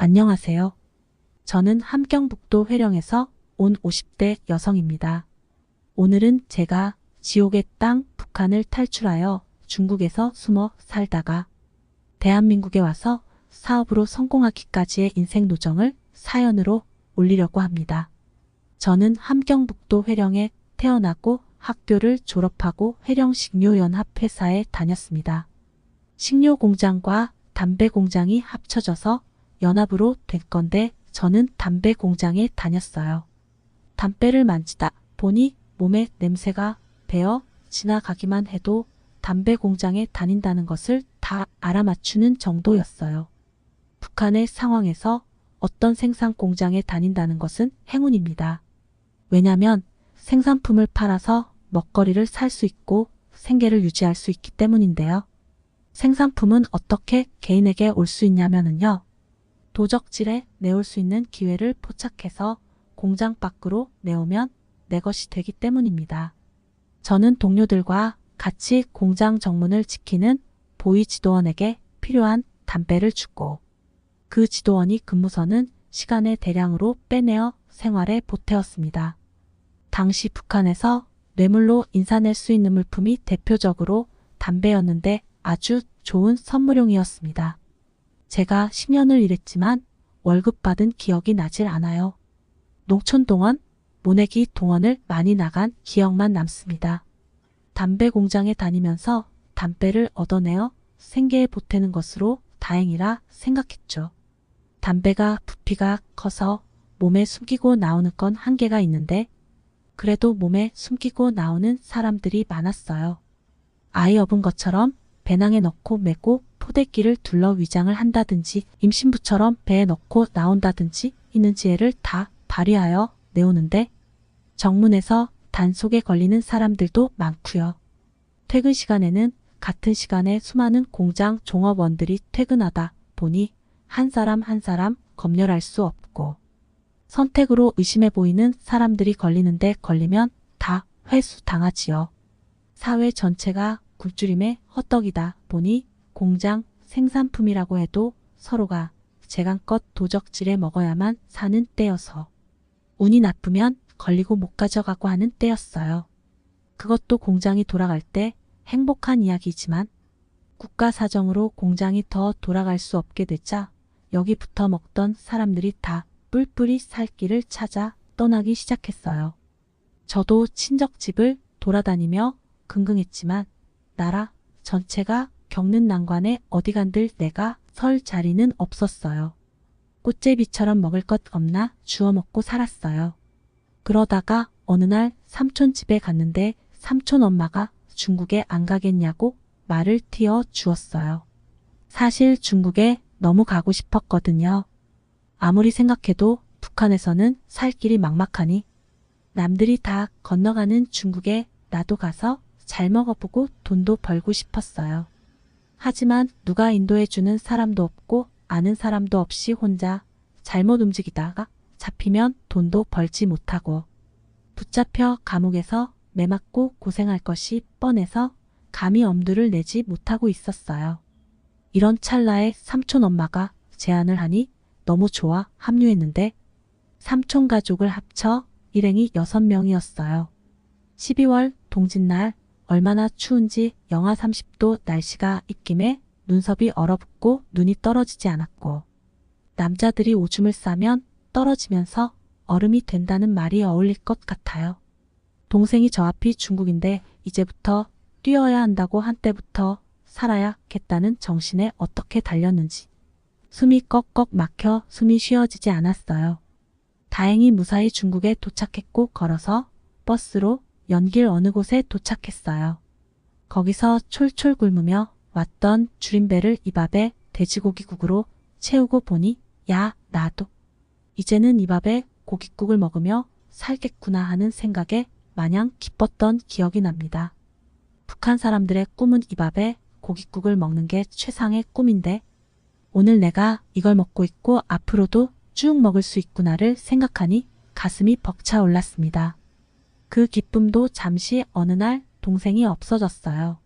안녕하세요. 저는 함경북도 회령에서 온 50대 여성입니다. 오늘은 제가 지옥의 땅 북한을 탈출하여 중국에서 숨어 살다가 대한민국에 와서 사업으로 성공하기까지의 인생 노정을 사연으로 올리려고 합니다. 저는 함경북도 회령에 태어나고 학교를 졸업하고 회령식료연합회사에 다녔습니다. 식료 공장과 담배 공장이 합쳐져서 연합으로 된 건데 저는 담배 공장에 다녔어요. 담배를 만지다 보니 몸에 냄새가 배어 지나가기만 해도 담배 공장에 다닌다는 것을 다 알아맞추는 정도였어요. 북한의 상황에서 어떤 생산 공장에 다닌다는 것은 행운입니다. 왜냐면 생산품을 팔아서 먹거리를 살 수 있고 생계를 유지할 수 있기 때문인데요. 생산품은 어떻게 개인에게 올 수 있냐면요. 도적질에 내올 수 있는 기회를 포착해서 공장 밖으로 내오면 내 것이 되기 때문입니다. 저는 동료들과 같이 공장 정문을 지키는 보위 지도원에게 필요한 담배를 주고 그 지도원이 근무서는 시간의 대량으로 빼내어 생활에 보태었습니다. 당시 북한에서 뇌물로 인사낼 수 있는 물품이 대표적으로 담배였는데 아주 좋은 선물용이었습니다. 제가 10년을 일했지만 월급 받은 기억이 나질 않아요. 농촌동원, 모내기 동원을 많이 나간 기억만 남습니다. 담배 공장에 다니면서 담배를 얻어내어 생계에 보태는 것으로 다행이라 생각했죠. 담배가 부피가 커서 몸에 숨기고 나오는 건 한계가 있는데 그래도 몸에 숨기고 나오는 사람들이 많았어요. 아이 업은 것처럼 배낭에 넣고 메고 포대기를 둘러 위장을 한다든지 임신부처럼 배에 넣고 나온다든지 있는 지혜를 다 발휘하여 내오는데 정문에서 단속에 걸리는 사람들도 많고요. 퇴근 시간에는 같은 시간에 수많은 공장 종업원들이 퇴근하다 보니 한 사람 한 사람 검열할 수 없고 선택으로 의심해 보이는 사람들이 걸리는데 걸리면 다 회수 당하지요. 사회 전체가 굴주림에 헛떡이다 보니 공장 생산품이라고 해도 서로가 재간껏 도적질해 먹어야만 사는 때여서 운이 나쁘면 걸리고 못 가져가고 하는 때였어요. 그것도 공장이 돌아갈 때 행복한 이야기지만 국가 사정으로 공장이 더 돌아갈 수 없게 되자 여기부터 먹던 사람들이 다 뿔뿔이 살 길을 찾아 떠나기 시작했어요. 저도 친척집을 돌아다니며 긍긍했지만 나라 전체가 겪는 난관에 어디간들 내가 설 자리는 없었어요. 꽃제비처럼 먹을 것 없나 주워 먹고 살았어요. 그러다가 어느 날 삼촌 집에 갔는데 삼촌 엄마가 중국에 안 가겠냐고 말을 튀어 주었어요. 사실 중국에 너무 가고 싶었거든요. 아무리 생각해도 북한에서는 살 길이 막막하니 남들이 다 건너가는 중국에 나도 가서 잘 먹어보고 돈도 벌고 싶었어요. 하지만 누가 인도해주는 사람도 없고 아는 사람도 없이 혼자 잘못 움직이다가 잡히면 돈도 벌지 못하고 붙잡혀 감옥에서 매맞고 고생할 것이 뻔해서 감히 엄두를 내지 못하고 있었어요. 이런 찰나에 삼촌 엄마가 제안을 하니 너무 좋아 합류했는데 삼촌 가족을 합쳐 일행이 6명이었어요. 12월 동짓날 얼마나 추운지 영하 30도 날씨가 입김에 눈썹이 얼어붙고 눈이 떨어지지 않았고 남자들이 오줌을 싸면 떨어지면서 얼음이 된다는 말이 어울릴 것 같아요. 동생이 저 앞이 중국인데 이제부터 뛰어야 한다고 한때부터 살아야겠다는 정신에 어떻게 달렸는지 숨이 꺽꺽 막혀 숨이 쉬어지지 않았어요. 다행히 무사히 중국에 도착했고 걸어서 버스로 연길 어느 곳에 도착했어요. 거기서 촐촐 굶으며 왔던 줄임배를 입 앞에 돼지고기국으로 채우고 보니 야 나도 이제는 입 앞에 고깃국을 먹으며 살겠구나 하는 생각에 마냥 기뻤던 기억이 납니다. 북한 사람들의 꿈은 입 앞에 고깃국을 먹는 게 최상의 꿈인데 오늘 내가 이걸 먹고 있고 앞으로도 쭉 먹을 수 있구나를 생각하니 가슴이 벅차 올랐습니다. 그 기쁨도 잠시 어느 날 동생이 없어졌어요.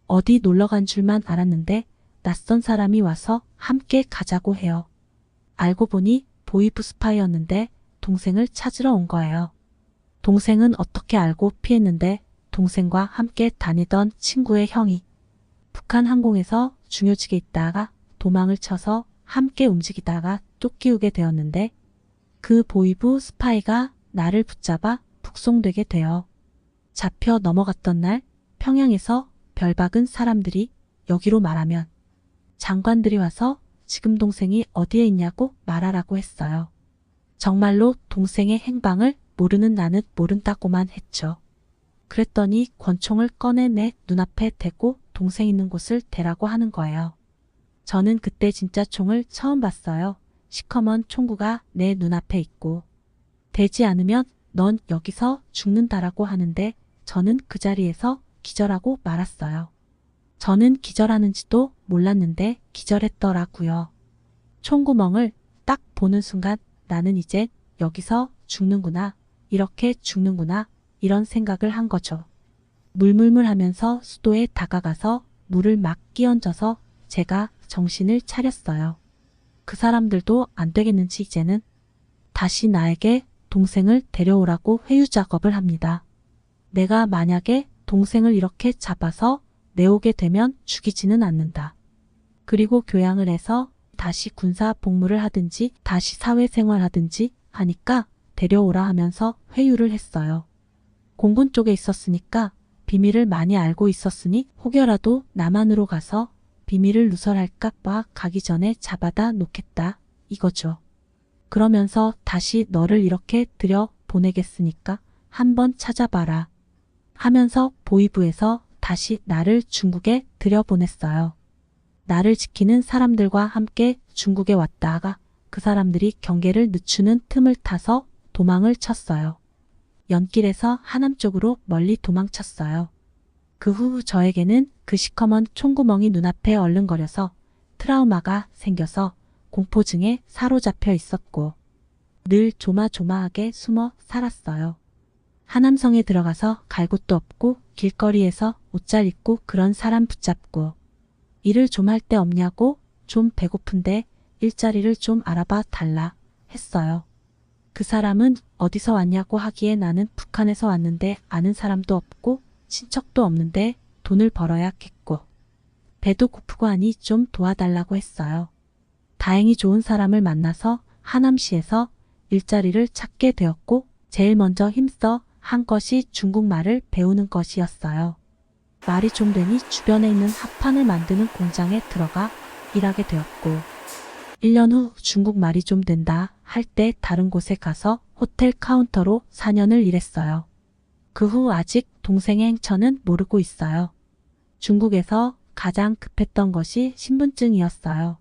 어디 놀러 간 줄만 알았는데 낯선 사람이 와서 함께 가자고 해요. 알고 보니 보이브 스파이였는데 동생을 찾으러 온 거예요. 동생은 어떻게 알고 피했는데 동생과 함께 다니던 친구의 형이 북한 항공에서 중요직에 있다가 도망을 쳐서 함께 움직이다가 쫓기우게 되었는데 그 보이브 스파이가 나를 붙잡아 북송되게 되어 잡혀 넘어갔던 날 평양에서 별박은 사람들이 여기로 말하면 장관들이 와서 지금 동생이 어디에 있냐고 말하라고 했어요. 정말로 동생의 행방을 모르는 나는 모른다고만 했죠. 그랬더니 권총을 꺼내 내 눈앞에 대고 동생 있는 곳을 대라고 하는 거예요. 저는 그때 진짜 총을 처음 봤어요. 시커먼 총구가 내 눈앞에 있고 대지 않으면 넌 여기서 죽는다라고 하는데 저는 그 자리에서 기절하고 말았어요. 저는 기절하는지도 몰랐는데 기절했더라고요. 총구멍을 딱 보는 순간 나는 이제 여기서 죽는구나, 이렇게 죽는구나, 이런 생각을 한 거죠. 물물물 하면서 수도에 다가가서 물을 막 끼얹어서 제가 정신을 차렸어요. 그 사람들도 안 되겠는지 이제는 다시 나에게 동생을 데려오라고 회유 작업을 합니다. 내가 만약에 동생을 이렇게 잡아서 내오게 되면 죽이지는 않는다. 그리고 교양을 해서 다시 군사 복무를 하든지 다시 사회생활 하든지 하니까 데려오라 하면서 회유를 했어요. 공군 쪽에 있었으니까 비밀을 많이 알고 있었으니 혹여라도 남한으로 가서 비밀을 누설할까 봐 가기 전에 잡아다 놓겠다 이거죠. 그러면서 다시 너를 이렇게 들여 보내겠으니까 한번 찾아봐라 하면서 보이부에서 다시 나를 중국에 들여보냈어요. 나를 지키는 사람들과 함께 중국에 왔다가 그 사람들이 경계를 늦추는 틈을 타서 도망을 쳤어요. 연길에서 하남 쪽으로 멀리 도망쳤어요. 그 후 저에게는 그 시커먼 총구멍이 눈앞에 얼른거려서 트라우마가 생겨서 공포증에 사로잡혀 있었고 늘 조마조마하게 숨어 살았어요. 하남성에 들어가서 갈 곳도 없고 길거리에서 옷잘 입고 그런 사람 붙잡고 일을 좀 할 데 없냐고 좀 배고픈데 일자리를 좀 알아봐 달라 했어요. 그 사람은 어디서 왔냐고 하기에 나는 북한에서 왔는데 아는 사람도 없고 친척도 없는데 돈을 벌어야겠고 배도 고프고 하니 좀 도와달라고 했어요. 다행히 좋은 사람을 만나서 하남시에서 일자리를 찾게 되었고 제일 먼저 힘써 한 것이 중국말을 배우는 것이었어요. 말이 좀 되니 주변에 있는 합판을 만드는 공장에 들어가 일하게 되었고 1년 후 중국말이 좀 된다 할 때 다른 곳에 가서 호텔 카운터로 4년을 일했어요. 그 후 아직 동생의 행처는 모르고 있어요. 중국에서 가장 급했던 것이 신분증이었어요.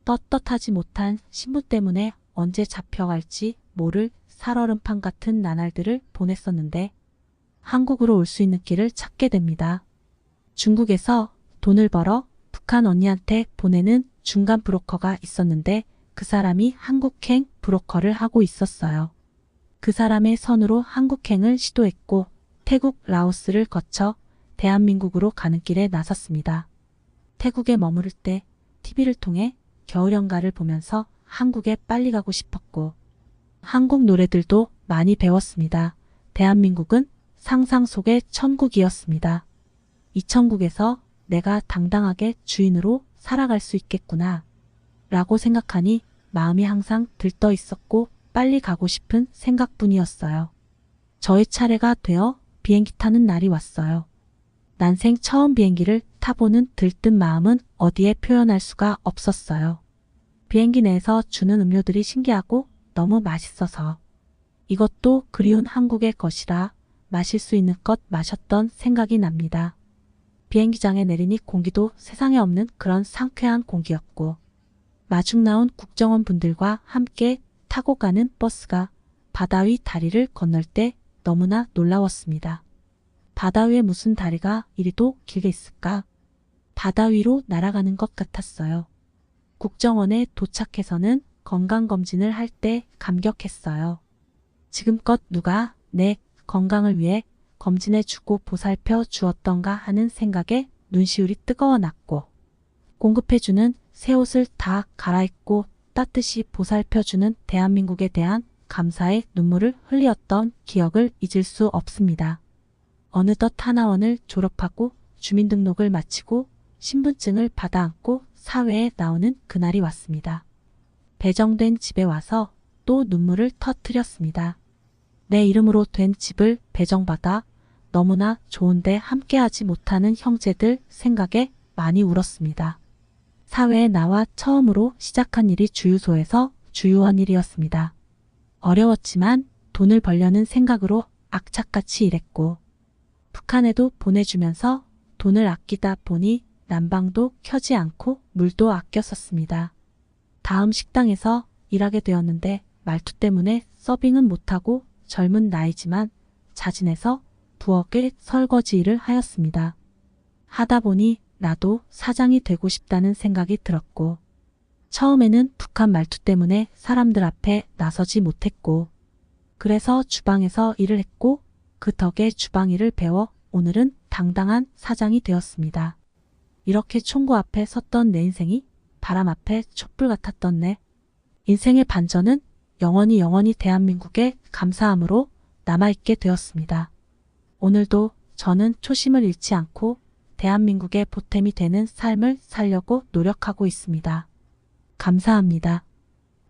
떳떳하지 못한 신분 때문에 언제 잡혀갈지 모를 살얼음판 같은 나날들을 보냈었는데 한국으로 올 수 있는 길을 찾게 됩니다. 중국에서 돈을 벌어 북한 언니한테 보내는 중간 브로커가 있었는데 그 사람이 한국행 브로커를 하고 있었어요. 그 사람의 선으로 한국행을 시도했고 태국, 라오스를 거쳐 대한민국으로 가는 길에 나섰습니다. 태국에 머무를 때 TV를 통해 겨울연가를 보면서 한국에 빨리 가고 싶었고 한국 노래들도 많이 배웠습니다. 대한민국은 상상 속의 천국이었습니다. 이 천국에서 내가 당당하게 주인으로 살아갈 수 있겠구나 라고 생각하니 마음이 항상 들떠 있었고 빨리 가고 싶은 생각뿐이었어요. 저의 차례가 되어 비행기 타는 날이 왔어요. 난생 처음 비행기를 타보는 들뜬 마음은 어디에 표현할 수가 없었어요. 비행기 내에서 주는 음료들이 신기하고 너무 맛있어서 이것도 그리운 한국의 것이라 마실 수 있는 것 마셨던 생각이 납니다. 비행기장에 내리니 공기도 세상에 없는 그런 상쾌한 공기였고 마중 나온 국정원 분들과 함께 타고 가는 버스가 바다 위 다리를 건널 때 너무나 놀라웠습니다. 바다 위에 무슨 다리가 이리도 길게 있을까? 바다 위로 날아가는 것 같았어요. 국정원에 도착해서는 건강검진을 할 때 감격했어요. 지금껏 누가 내 건강을 위해 검진해주고 보살펴 주었던가 하는 생각에 눈시울이 뜨거워났고 공급해주는 새 옷을 다 갈아입고 따뜻이 보살펴주는 대한민국에 대한 감사의 눈물을 흘렸던 기억을 잊을 수 없습니다. 어느덧 하나원을 졸업하고 주민등록을 마치고 신분증을 받아 안고 사회에 나오는 그날이 왔습니다. 배정된 집에 와서 또 눈물을 터뜨렸습니다. 내 이름으로 된 집을 배정받아 너무나 좋은데 함께하지 못하는 형제들 생각에 많이 울었습니다. 사회에 나와 처음으로 시작한 일이 주유소에서 주유원 일이었습니다. 어려웠지만 돈을 벌려는 생각으로 악착같이 일했고 북한에도 보내주면서 돈을 아끼다 보니 난방도 켜지 않고 물도 아껴 썼습니다. 다음 식당에서 일하게 되었는데 말투 때문에 서빙은 못하고 젊은 나이지만 자진해서 부엌에 설거지 일을 하였습니다. 하다 보니 나도 사장이 되고 싶다는 생각이 들었고 처음에는 북한 말투 때문에 사람들 앞에 나서지 못했고 그래서 주방에서 일을 했고 그 덕에 주방 일을 배워 오늘은 당당한 사장이 되었습니다. 이렇게 총구 앞에 섰던 내 인생이 바람 앞에 촛불 같았던 내 인생의 반전은 영원히 대한민국에 감사함으로 남아있게 되었습니다. 오늘도 저는 초심을 잃지 않고 대한민국의 보탬이 되는 삶을 살려고 노력하고 있습니다. 감사합니다.